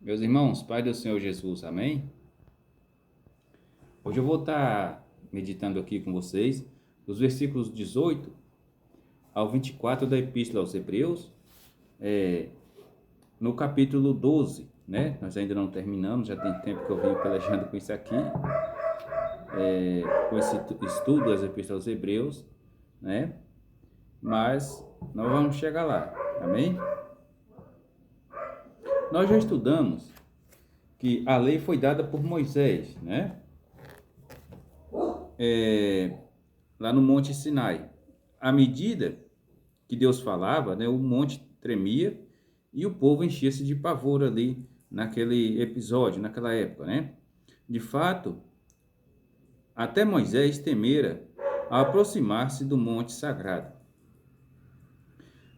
Meus irmãos, Pai do Senhor Jesus, amém? Hoje eu vou estar meditando aqui com vocês os versículos 18 ao 24 da Epístola aos Hebreus, no capítulo 12, né? Nós ainda não terminamos, já tem tempo que eu venho pelejando com isso aqui, com esse estudo das Epístolas aos Hebreus, né? Mas nós vamos chegar lá, amém? Nós já estudamos que a lei foi dada por Moisés, né? Lá no Monte Sinai. À medida que Deus falava, né, o monte tremia e o povo enchia-se de pavor ali naquele episódio, naquela época, né? De fato, até Moisés temera ao aproximar-se do monte sagrado.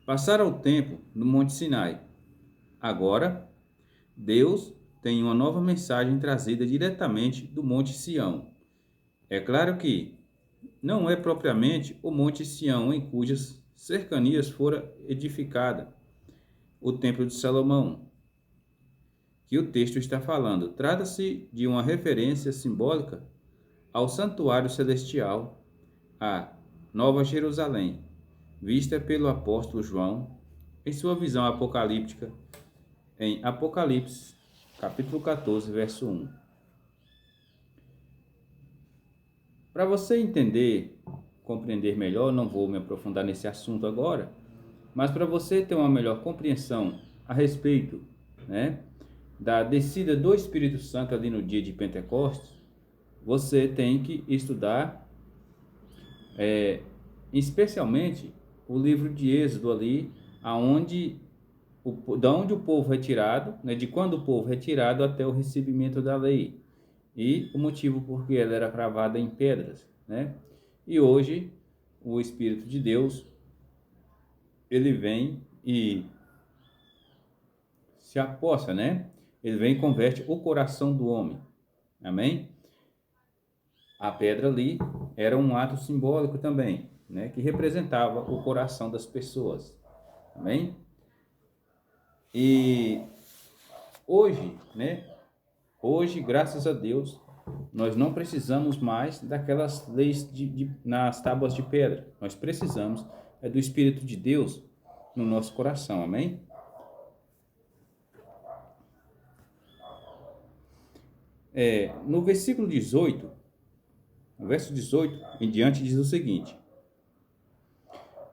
Passara o tempo no Monte Sinai. Agora, Deus tem uma nova mensagem trazida diretamente do Monte Sião. É claro que não é propriamente o Monte Sião em cujas cercanias fora edificada o Templo de Salomão, que o texto está falando. Trata-se de uma referência simbólica ao santuário celestial, a Nova Jerusalém, vista pelo apóstolo João em sua visão apocalíptica em Apocalipse, capítulo 14, verso 1. Para você entender, compreender melhor, não vou me aprofundar nesse assunto agora, mas para você ter uma melhor compreensão a respeito, né, da descida do Espírito Santo ali no dia de Pentecostes, você tem que estudar especialmente o livro de Êxodo ali, da onde o povo é tirado, né, de quando o povo é tirado até o recebimento da lei, e o motivo por que ela era cravada em pedras, né? E hoje o Espírito de Deus ele vem e se aposta, né? Ele vem e converte o coração do homem. Amém? A pedra ali era um ato simbólico também, né? Que representava o coração das pessoas. Amém? E hoje, né? Hoje, graças a Deus, nós não precisamos mais daquelas leis nas tábuas de pedra. Nós precisamos do Espírito de Deus no nosso coração. Amém? No versículo 18, no verso 18 em diante, diz o seguinte: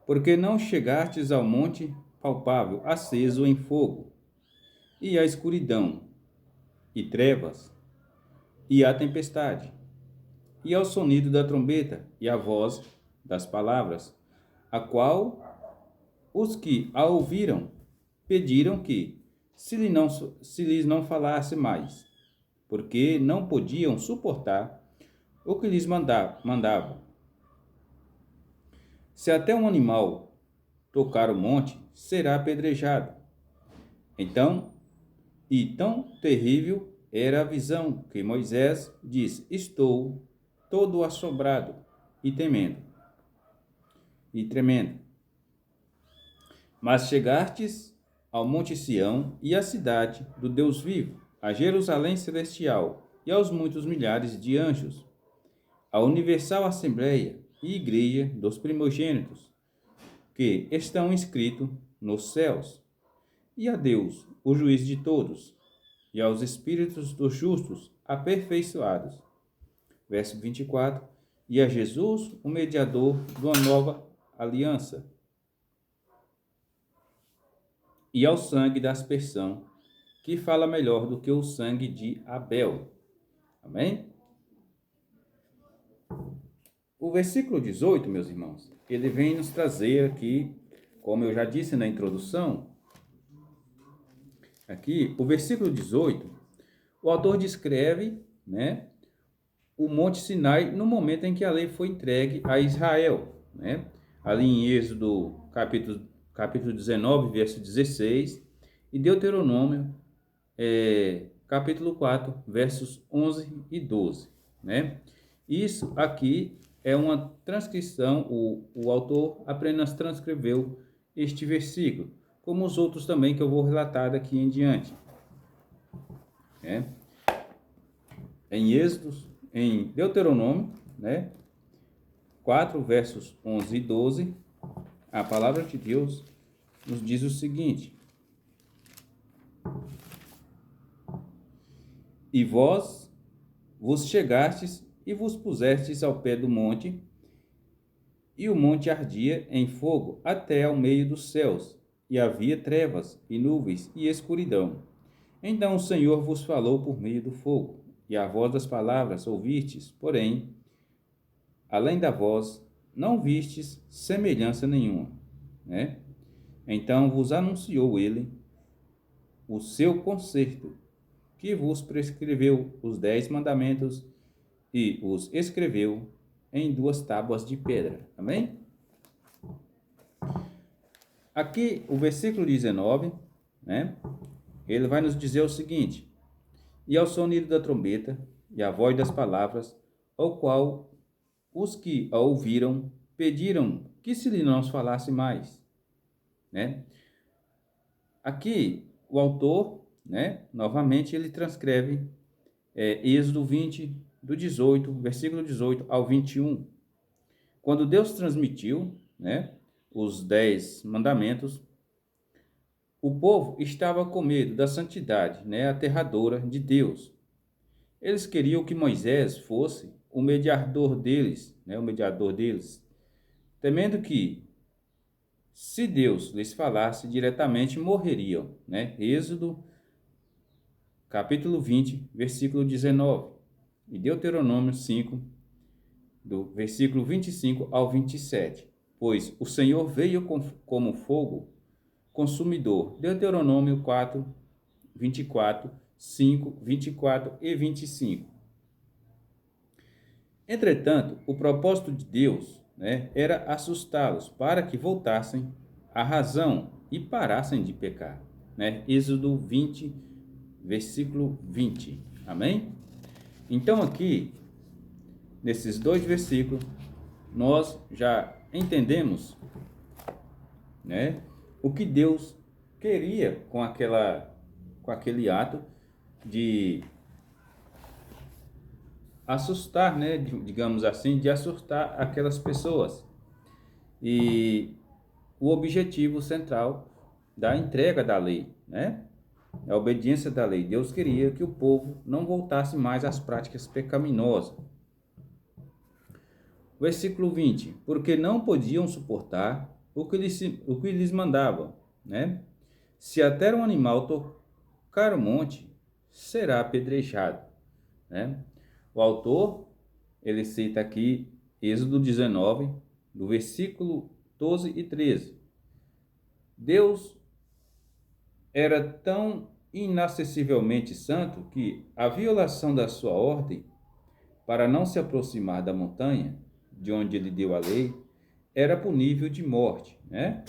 porque não chegastes ao monte palpável, aceso em fogo, e a escuridão, e trevas, e a tempestade, e ao sonido da trombeta, e a voz das palavras, a qual os que a ouviram pediram que se lhes não falasse mais, porque não podiam suportar o que lhes mandava. Se até um animal tocar o monte, será apedrejado. Então, e tão terrível era a visão que Moisés diz: estou todo assombrado e tremendo. Mas chegastes ao monte Sião e à cidade do Deus vivo, a Jerusalém celestial e aos muitos milhares de anjos, a universal assembleia e igreja dos primogênitos, que estão inscritos nos céus, e a Deus, o juiz de todos, e aos espíritos dos justos aperfeiçoados. Verso 24. E a Jesus, o mediador de uma nova aliança, e ao sangue da aspersão, que fala melhor do que o sangue de Abel. Amém? O versículo 18, meus irmãos, ele vem nos trazer aqui, como eu já disse na introdução, aqui, o versículo 18, o autor descreve, né, o Monte Sinai no momento em que a lei foi entregue a Israel, né? Ali em Êxodo capítulo 19, verso 16, e Deuteronômio, capítulo 4, versos 11 e 12, né? Isso aqui é uma transcrição, o autor apenas transcreveu este versículo, como os outros também que eu vou relatar daqui em diante. né? Em Êxodo, em Deuteronômio, né? 4, versos 11 e 12, a palavra de Deus nos diz o seguinte: E vós vos chegastes e vos pusestes ao pé do monte, e o monte ardia em fogo até ao meio dos céus, e havia trevas e nuvens e escuridão. Então o Senhor vos falou por meio do fogo, e a voz das palavras ouvistes, porém, além da voz, não vistes semelhança nenhuma, né? Então vos anunciou ele o seu conserto, que vos prescreveu os 10 mandamentos e os escreveu em 2 tábuas de pedra. Amém? Aqui, o versículo 19, né? Ele vai nos dizer o seguinte: E ao sonido da trombeta e à voz das palavras, ao qual os que a ouviram pediram que se lhe não falasse mais, né? Aqui, o autor, né, novamente, ele transcreve Êxodo 20, do 18, versículo 18 ao 21. Quando Deus transmitiu, né, os 10 mandamentos, o povo estava com medo da santidade, né, aterradora de Deus. Eles queriam que Moisés fosse o mediador deles, né, temendo que, se Deus lhes falasse diretamente, morreriam, né? Êxodo, capítulo 20, versículo 19, e Deuteronômio 5, do versículo 25 ao 27. Pois o Senhor veio como fogo consumidor. Deuteronômio 4, 24, 5, 24 e 25. Entretanto, o propósito de Deus, né, era assustá-los para que voltassem à razão e parassem de pecar, né? Êxodo 20, versículo 20. Amém? Então aqui, nesses 2 versículos, nós já entendemos, né, o que Deus queria com aquele ato de assustar, né, digamos assim, de assustar aquelas pessoas. E o objetivo central da entrega da lei, né, a obediência da lei. Deus queria que o povo não voltasse mais às práticas pecaminosas. Versículo 20: porque não podiam suportar o que lhes mandavam, né? Se até um animal tocar o monte, será apedrejado, né? O autor, ele cita aqui Êxodo 19, do versículo 12 e 13. Deus era tão inacessivelmente santo que a violação da sua ordem para não se aproximar da montanha de onde ele deu a lei era punível de morte, né?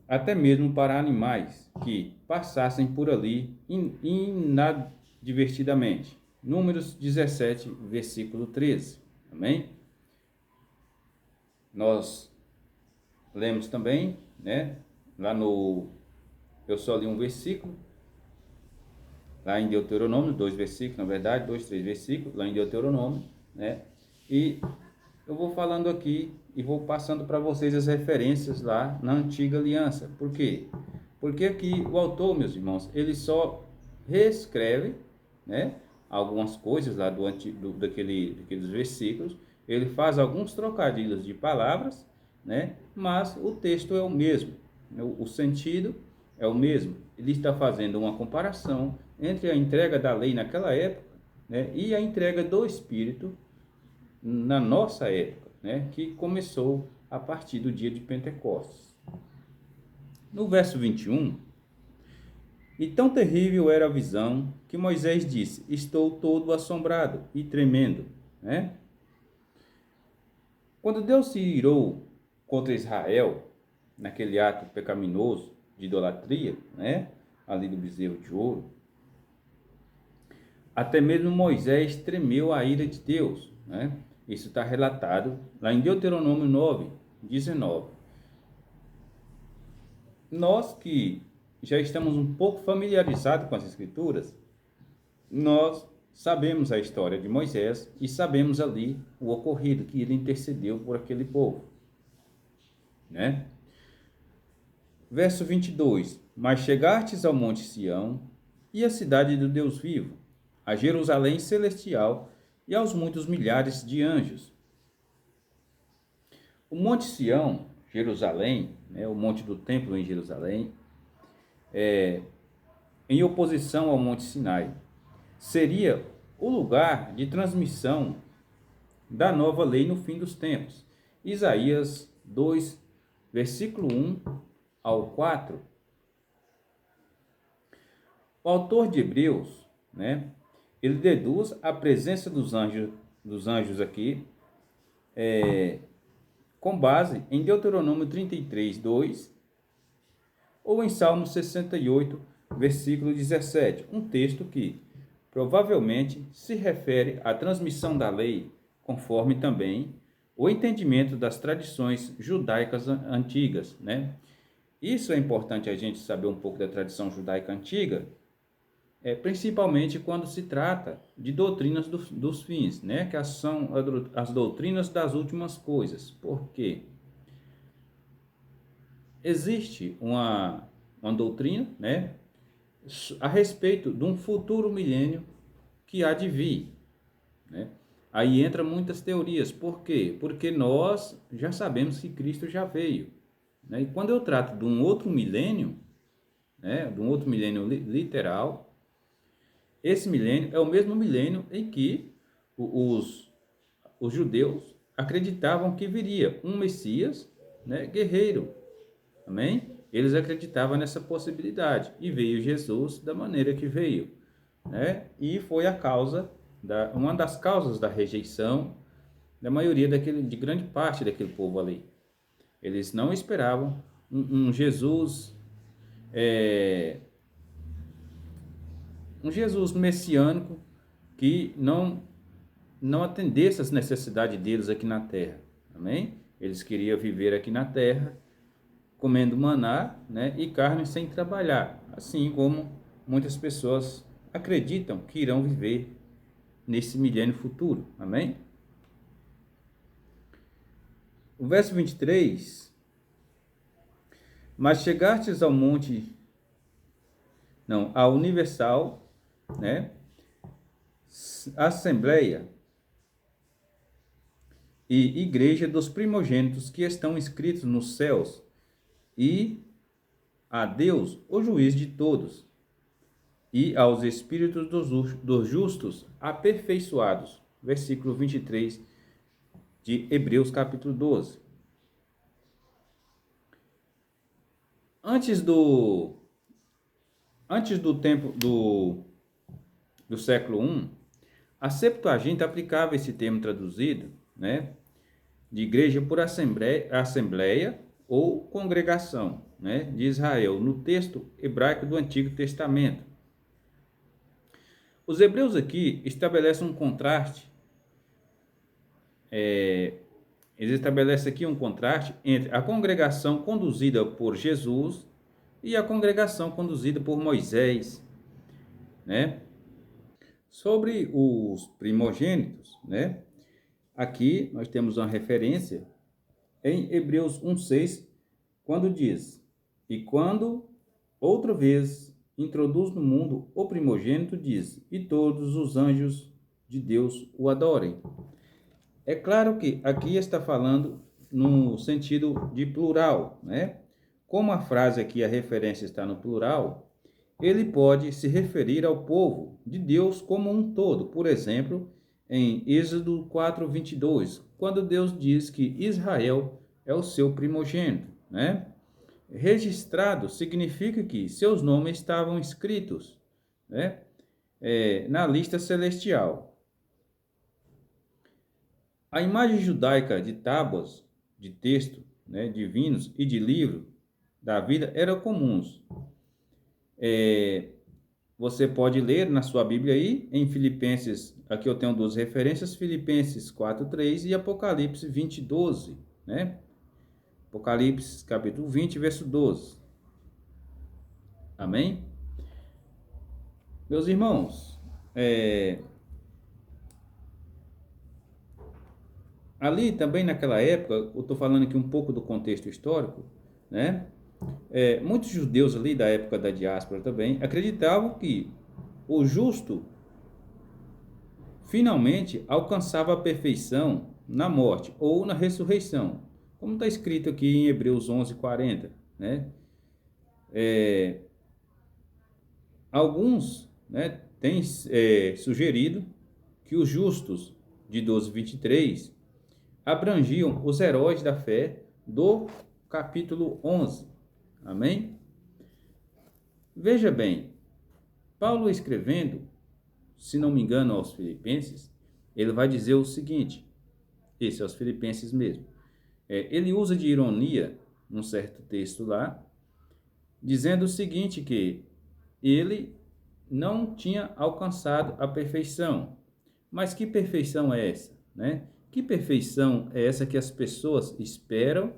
Até mesmo para animais que passassem por ali inadvertidamente. Números 17, versículo 13. Amém? Nós lemos também, né? Eu só li um versículo, lá em Deuteronômio, 2 versículos, na verdade, 2, 3 versículos, lá em Deuteronômio, né? E eu vou falando aqui e vou passando para vocês as referências lá na Antiga Aliança. Por quê? Porque aqui o autor, meus irmãos, ele só reescreve, né, algumas coisas lá daqueles versículos, ele faz alguns trocadilhos de palavras, né, mas o texto é o mesmo, o sentido é o mesmo. Ele está fazendo uma comparação entre a entrega da lei naquela época, né, e a entrega do Espírito na nossa época, né, que começou a partir do dia de Pentecostes. No verso 21, e tão terrível era a visão que Moisés disse: estou todo assombrado e tremendo, né? Quando Deus se irou contra Israel, naquele ato pecaminoso de idolatria, né, ali do bezerro de ouro, até mesmo Moisés tremeu à ira de Deus, né? Isso está relatado lá em Deuteronômio 9, 19. Nós que já estamos um pouco familiarizados com as Escrituras, nós sabemos a história de Moisés e sabemos ali o ocorrido, que ele intercedeu por aquele povo, né? Verso 22. Mas chegastes ao monte Sião e à cidade do Deus vivo, a Jerusalém celestial e aos muitos milhares de anjos. O monte Sião, Jerusalém, né, o monte do templo em Jerusalém, em oposição ao monte Sinai, seria o lugar de transmissão da nova lei no fim dos tempos. Isaías 2, versículo 1 ao 4. O autor de Hebreus, né, ele deduz a presença dos anjos aqui, com base em Deuteronômio 33, 2, ou em Salmo 68, versículo 17, um texto que provavelmente se refere à transmissão da lei, conforme também o entendimento das tradições judaicas antigas, né? Isso é importante a gente saber um pouco da tradição judaica antiga, principalmente quando se trata de doutrinas dos fins, né? Que são as doutrinas das últimas coisas. Por quê? Existe uma doutrina, né, a respeito de um futuro milênio que há de vir, né? Aí entra muitas teorias. Por quê? Porque nós já sabemos que Cristo já veio, né? E quando eu trato de um outro milênio, né, de um outro milênio literal, esse milênio é o mesmo milênio em que os judeus acreditavam que viria um Messias, né, guerreiro. Amém? Eles acreditavam nessa possibilidade. E veio Jesus da maneira que veio, né? E foi uma das causas da rejeição da maioria de grande parte daquele povo ali. Eles não esperavam um Jesus, um Jesus messiânico que não atendesse às necessidades deles aqui na terra. Amém? Eles queriam viver aqui na terra comendo maná, né, e carne sem trabalhar, assim como muitas pessoas acreditam que irão viver nesse milênio futuro. Amém? O verso 23. Mas chegastes ao monte, não, à universal, né, assembleia e igreja dos primogênitos que estão inscritos nos céus, e a Deus, o juiz de todos, e aos espíritos dos justos aperfeiçoados. Versículo 23 de Hebreus capítulo 12. Antes do tempo do século I, a Septuaginta aplicava esse termo traduzido, né, de igreja por assembleia ou congregação, né, de Israel, no texto hebraico do Antigo Testamento. Os hebreus aqui estabelecem um contraste, eles estabelecem aqui um contraste entre a congregação conduzida por Jesus e a congregação conduzida por Moisés, né? Sobre os primogênitos, né? Aqui nós temos uma referência em Hebreus 1:6, quando diz: e quando outra vez introduz no mundo o primogênito, diz: e todos os anjos de Deus o adorem. É claro que aqui está falando no sentido de plural, né? Como a frase aqui, a referência está no plural, ele pode se referir ao povo de Deus como um todo. Por exemplo, em Êxodo 4:22, quando Deus diz que Israel é o seu primogênito, né? Registrado significa que seus nomes estavam escritos, né, na lista celestial. A imagem judaica de tábuas de texto, né, divinos e de livro da vida eram comuns. Você pode ler na sua Bíblia aí, em Filipenses, aqui eu tenho duas referências, Filipenses 4:3 e Apocalipse 20:12, né? Apocalipse capítulo 20, verso 12. Amém? Meus irmãos, ali também naquela época, eu estou falando aqui um pouco do contexto histórico, né? Muitos judeus ali da época da diáspora também acreditavam que o justo finalmente alcançava a perfeição na morte ou na ressurreição, como está escrito aqui em Hebreus 11:40, né? Alguns, né, têm sugerido que os justos de 12:23 abrangiam os heróis da fé do capítulo 11. Amém? Veja bem, Paulo escrevendo, se não me engano, aos Filipenses, ele vai dizer o seguinte, esse é aos Filipenses mesmo, ele usa de ironia num certo texto lá, dizendo o seguinte, que ele não tinha alcançado a perfeição. Mas que perfeição é essa, né? Que perfeição é essa que as pessoas esperam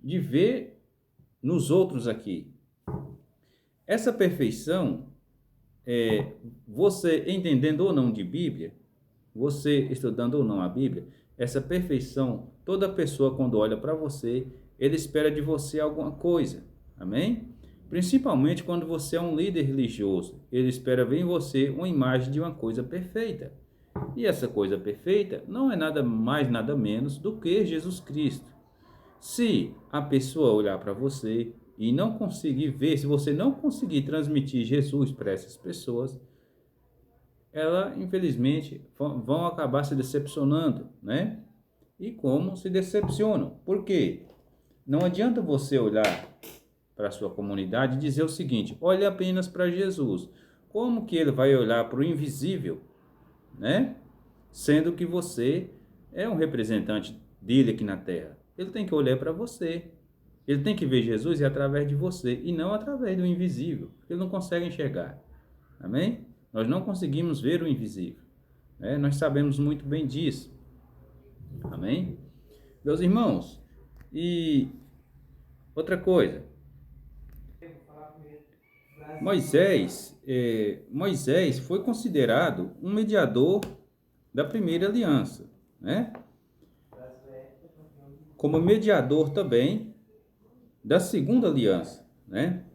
de ver nos outros aqui? Essa perfeição, você entendendo ou não de Bíblia, você estudando ou não a Bíblia, essa perfeição, toda pessoa quando olha para você, ele espera de você alguma coisa. Amém? Principalmente quando você é um líder religioso, ele espera ver em você uma imagem de uma coisa perfeita. E essa coisa perfeita não é nada mais, nada menos do que Jesus Cristo. Se a pessoa olhar para você e não conseguir ver, se você não conseguir transmitir Jesus para essas pessoas, elas, infelizmente, vão acabar se decepcionando, né? E como se decepcionam? Por quê? Não adianta você olhar para a sua comunidade e dizer o seguinte, olhe apenas para Jesus. Como que ele vai olhar para o invisível, né? Sendo que você é um representante dele aqui na terra. Ele tem que olhar para você. Ele tem que ver Jesus através de você e não através do invisível. Ele não consegue enxergar. Amém? Nós não conseguimos ver o invisível, né? Nós sabemos muito bem disso. Amém? Meus irmãos, e outra coisa, Moisés foi considerado um mediador da primeira aliança, né? Como mediador também da segunda aliança, né?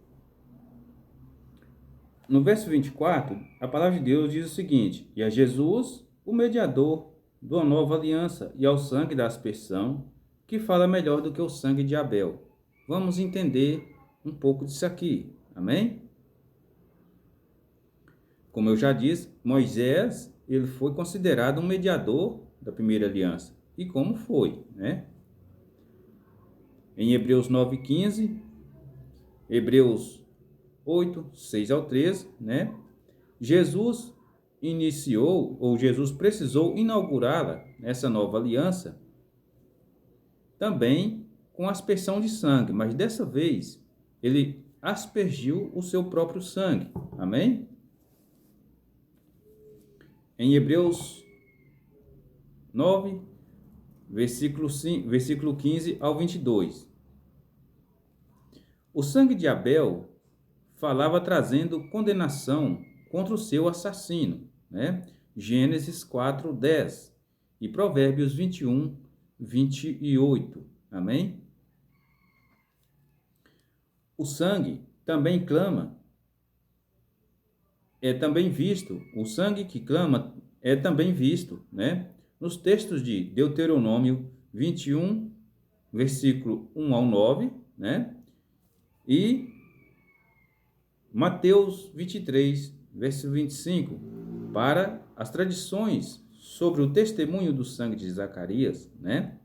No verso 24, a palavra de Deus diz o seguinte: e a Jesus, o mediador de uma nova aliança, e ao sangue da aspersão, que fala melhor do que o sangue de Abel. Vamos entender um pouco disso aqui, amém? Como eu já disse, Moisés, ele foi considerado um mediador da primeira aliança. E como foi, né? Em Hebreus 9:15, Hebreus 8:6-13, né? Jesus iniciou, ou Jesus precisou inaugurá-la, essa nova aliança, também com aspersão de sangue, mas dessa vez ele aspergiu o seu próprio sangue. Amém? Em Hebreus 9, versículo 15-22. O sangue de Abel falava trazendo condenação contra o seu assassino, né? Gênesis 4:10 e Provérbios 21:28. Amém? O sangue também clama, é também visto, o sangue que clama é também visto, né? Nos textos de Deuteronômio 21, versículo 1-9, né? E Mateus 23, verso 25, para as tradições sobre o testemunho do sangue de Zacarias, né?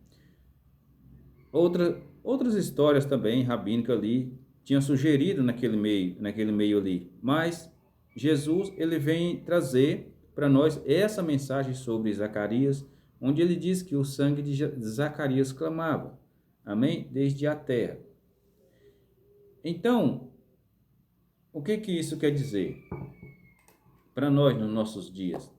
Outras histórias também rabínicas ali tinham sugerido naquele meio ali, mas Jesus ele vem trazer para nós essa mensagem sobre Zacarias, onde ele diz que o sangue de Zacarias clamava, amém? Desde a terra. Então, o que isso quer dizer para nós nos nossos dias?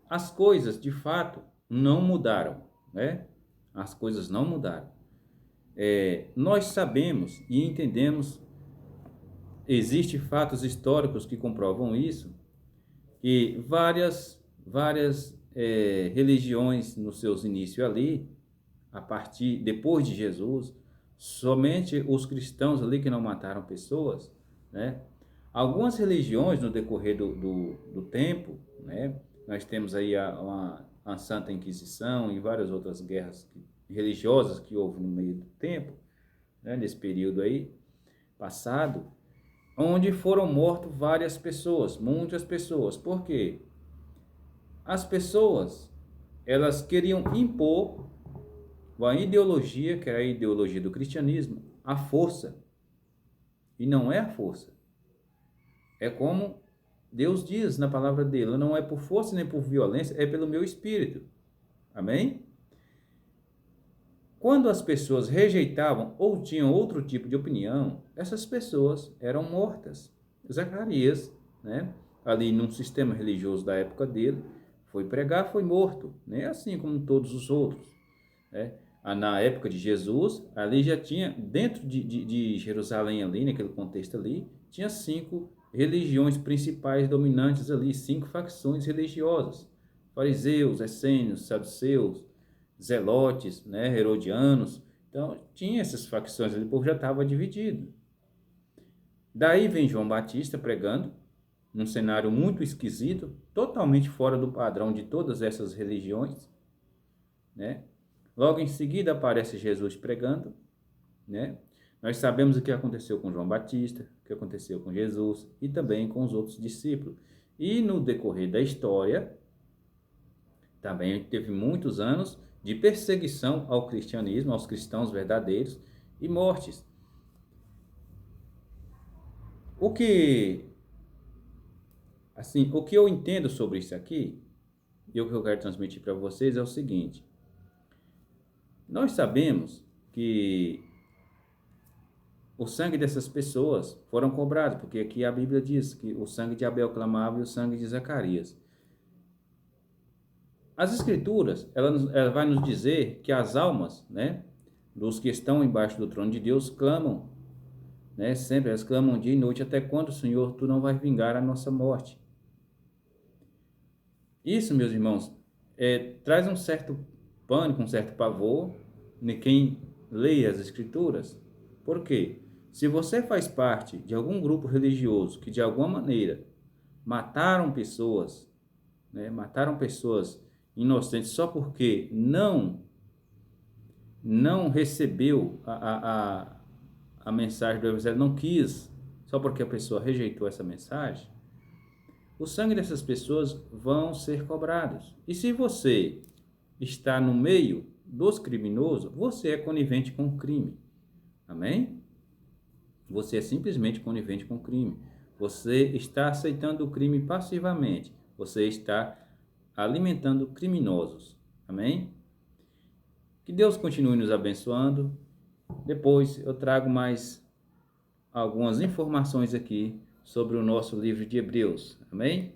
As coisas, de fato, não mudaram, né? As coisas não mudaram. Nós sabemos e entendemos existem fatos históricos que comprovam isso, que várias religiões nos seus inícios ali, a partir depois de Jesus, somente os cristãos ali que não mataram pessoas, né? Algumas religiões no decorrer do tempo, né? Nós temos aí a Santa Inquisição e várias outras guerras religiosas que houve no meio do tempo, né? Nesse período aí passado, onde foram mortas várias pessoas, muitas pessoas. Por quê? As pessoas, elas queriam impor uma ideologia, que era a ideologia do cristianismo, a força. E não é a força. É como Deus diz na palavra dele, não é por força nem por violência, é pelo meu espírito. Amém? Quando as pessoas rejeitavam ou tinham outro tipo de opinião, essas pessoas eram mortas. Zacarias, né, ali num sistema religioso da época dele, foi pregar, foi morto, né, assim como todos os outros. Né? Na época de Jesus, ali já tinha, dentro de Jerusalém ali, naquele contexto ali, tinha 5 religiões principais dominantes ali, 5 facções religiosas. Fariseus, essênios, saduceus, zelotes, né, herodianos. Então, tinha essas facções ali, o povo já estava dividido. Daí vem João Batista pregando, num cenário muito esquisito, totalmente fora do padrão de todas essas religiões, né? Logo em seguida aparece Jesus pregando, né? Nós sabemos o que aconteceu com João Batista, o que aconteceu com Jesus e também com os outros discípulos. E no decorrer da história, também teve muitos anos de perseguição ao cristianismo, aos cristãos verdadeiros e mortes. O que eu entendo sobre isso aqui, e o que eu quero transmitir para vocês é o seguinte: nós sabemos que o sangue dessas pessoas foram cobrados, porque aqui a Bíblia diz que o sangue de Abel clamava e o sangue de Zacarias. As Escrituras, ela vai nos dizer que as almas, né, dos que estão embaixo do trono de Deus clamam, né, sempre elas clamam dia e noite, até quando, Senhor, tu não vais vingar a nossa morte. Isso, meus irmãos, traz um certo pânico, um certo pavor em quem lê as Escrituras. Por quê? Se você faz parte de algum grupo religioso que de alguma maneira mataram pessoas, né, mataram pessoas inocentes só porque não recebeu a mensagem do Evangelho, não quis, só porque a pessoa rejeitou essa mensagem, o sangue dessas pessoas vão ser cobrados. E se você está no meio dos criminosos, você é conivente com o crime. Amém? Você é simplesmente conivente com o crime. Você está aceitando o crime passivamente. Você está alimentando criminosos. Amém? Que Deus continue nos abençoando. Depois eu trago mais algumas informações aqui sobre o nosso livro de Hebreus. Amém?